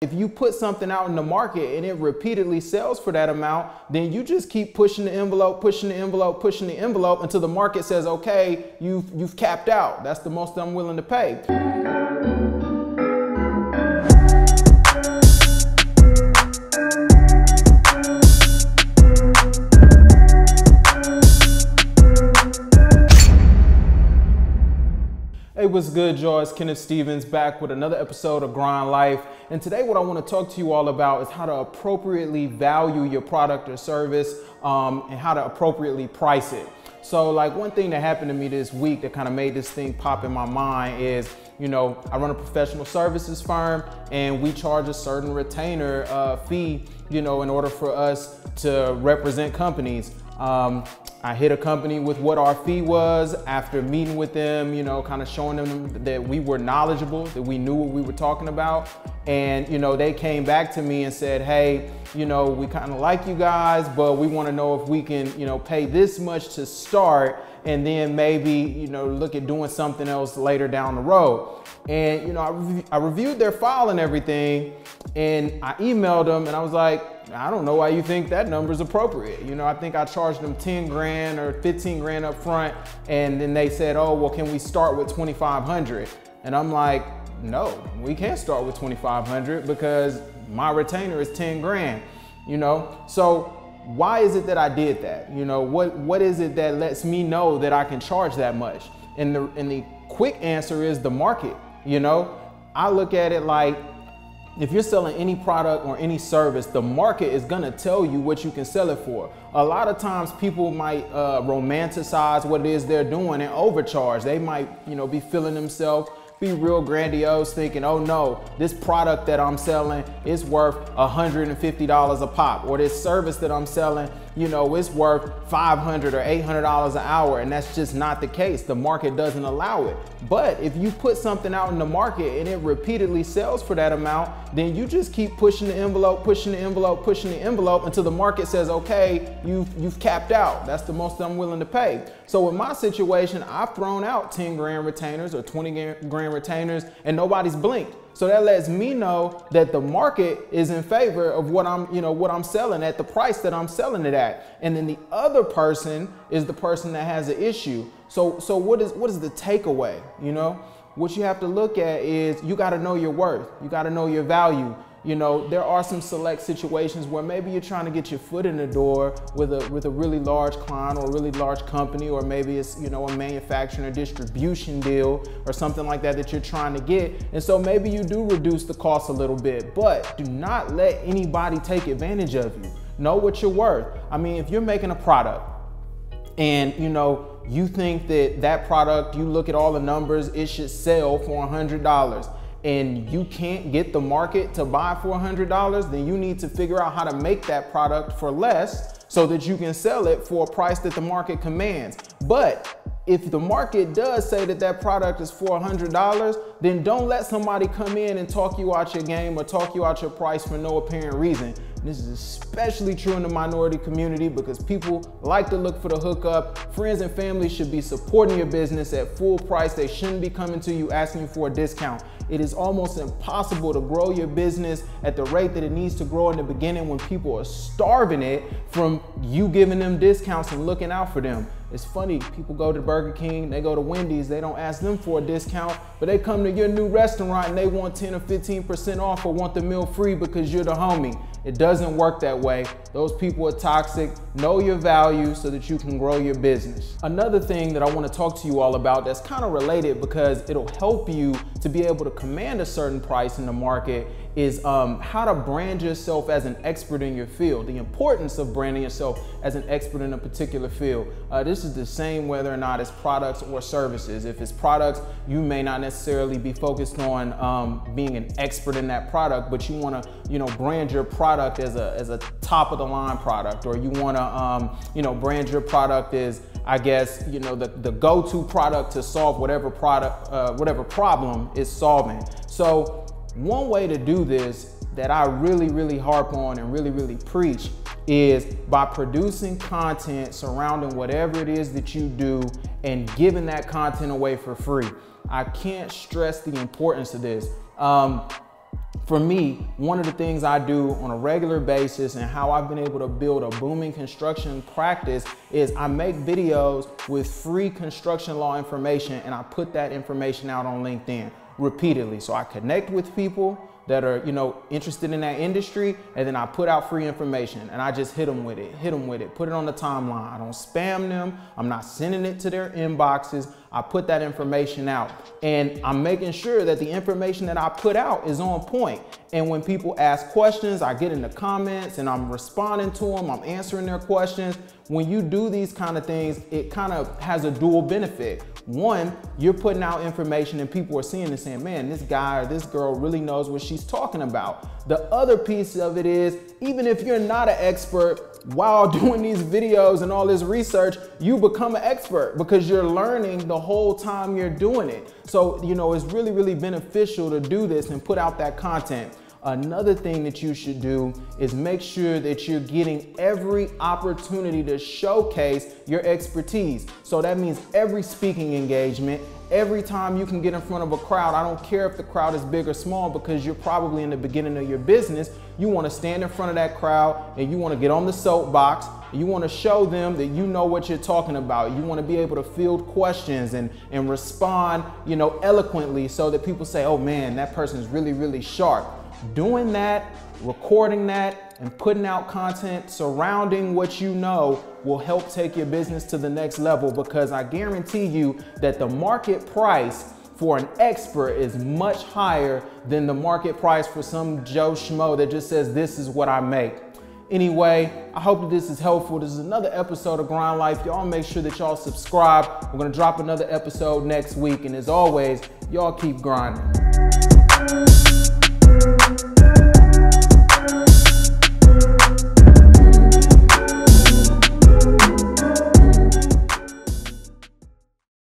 If you put something out in the market and it repeatedly sells for that amount, then you just keep pushing the envelope, pushing the envelope, pushing the envelope until the market says, okay, you've capped out. That's the most I'm willing to pay. Hey, what's good, y'all? It's Kenneth Stevens back with another episode of Grind Life. And today what I want to talk to you all about is how to appropriately value your product or service and how to appropriately price it. So like one thing that happened to me this week that kind of made this thing pop in my mind is, you know, I run a professional services firm and we charge a certain retainer fee, you know, in order for us to represent companies. I hit a company with what our fee was after meeting with them, you know, kind of showing them that we were knowledgeable, that we knew what we were talking about. And, you know, they came back to me and said, hey, you know, we kind of like you guys, but we want to know if we can, you know, pay this much to start and then maybe, you know, look at doing something else later down the road. And, you know, I reviewed their file and everything, and I emailed them and I was like, I don't know why you think that number is appropriate. You know, I think I charged them 10 grand or 15 grand up front. And then they said, oh, well, can we start with 2,500? And I'm like, no, we can't start with 2,500 because my retainer is 10 grand, you know? So why is it that I did that? You know, what is it that lets me know that I can charge that much? And the quick answer is the market. You know, I look at it like, if you're selling any product or any service, the market is gonna tell you what you can sell it for. A lot of times people might romanticize what it is they're doing and overcharge. They might, you know, be feeling themselves, be real grandiose, thinking, oh no, this product that I'm selling is worth $150 a pop, or this service that I'm selling, you know, it's worth $500 or $800 an hour, and that's just not the case. The market doesn't allow it. But if you put something out in the market and it repeatedly sells for that amount, then you just keep pushing the envelope, pushing the envelope, pushing the envelope until the market says, okay, you've capped out. That's the most I'm willing to pay. So in my situation, I've thrown out 10 grand retainers or 20 grand retainers and nobody's blinked. So that lets me know that the market is in favor of what I'm selling at the price that I'm selling it at. And then the other person is the person that has an issue. So what is the takeaway? You know, what you have to look at is you got to know your worth. You got to know your value. You know, there are some select situations where maybe you're trying to get your foot in the door with a really large client or a really large company, or maybe it's, you know, a manufacturing or distribution deal or something like that you're trying to get. And so maybe you do reduce the cost a little bit, but do not let anybody take advantage of you. Know what you're worth. I mean, if you're making a product and, you know, you think that product, you look at all the numbers, it should sell for $100. And you can't get the market to buy for $100, then you need to figure out how to make that product for less so that you can sell it for a price that the market commands. But if the market does say that product is for $100, then don't let somebody come in and talk you out your game or talk you out your price for no apparent reason. This is especially true in the minority community because people like to look for the hookup. Friends and family should be supporting your business at full price. They shouldn't be coming to you asking you for a discount. It is almost impossible to grow your business at the rate that it needs to grow in the beginning when people are starving it from you giving them discounts and looking out for them. It's funny, people go to Burger King, they go to Wendy's, they don't ask them for a discount, but they come to your new restaurant and they want 10 or 15% off or want the meal free because you're the homie. It doesn't work that way. Those people are toxic. Know your value so that you can grow your business. Another thing that I want to talk to you all about that's kind of related because it'll help you to be able to command a certain price in the market is how to brand yourself as an expert in your field, the importance of branding yourself as an expert in a particular field. This is the same whether or not it's products or services. If it's products, you may not necessarily be focused on being an expert in that product, but you want to, you know, brand your product as a top of the line product, or you want to, you know, brand your product as, I guess, you know, the go-to product to solve whatever problem is solving. So one way to do this that I really harp on and really preach is by producing content surrounding whatever it is that you do and giving that content away for free. I can't stress the importance of this. For me, one of the things I do on a regular basis and how I've been able to build a booming construction practice is I make videos with free construction law information, and I put that information out on LinkedIn repeatedly. So I connect with people that are, interested in that industry, and then I put out free information and I just hit them with it, put it on the timeline. I don't spam them. I'm not sending it to their inboxes. I put that information out, and I'm making sure that the information that I put out is on point. And when people ask questions, I get in the comments and I'm responding to them. I'm answering their questions. When you do these kind of things, it kind of has a dual benefit. One, you're putting out information and people are seeing and saying, man, this guy or this girl really knows what she's talking about. The other piece of it is, even if you're not an expert, while doing these videos and all this research, you become an expert because you're learning the whole time you're doing it. So, it's really, really beneficial to do this and put out that content. Another thing that you should do is make sure that you're getting every opportunity to showcase your expertise. So that means every speaking engagement, every time you can get in front of a crowd. I don't care if the crowd is big or small, because you're probably in the beginning of your business. You want to stand in front of that crowd and you want to get on the soapbox. You want to show them that you know what you're talking about. You want to be able to field questions and respond, eloquently, so that people say, oh man, that person is really, really sharp. Doing that, recording that, and putting out content surrounding what you know will help take your business to the next level, because I guarantee you that the market price for an expert is much higher than the market price for some Joe Schmo that just says, this is what I make. Anyway, I hope that this is helpful. This is another episode of Grind Life. Y'all make sure that y'all subscribe. We're gonna drop another episode next week. And as always, y'all keep grinding.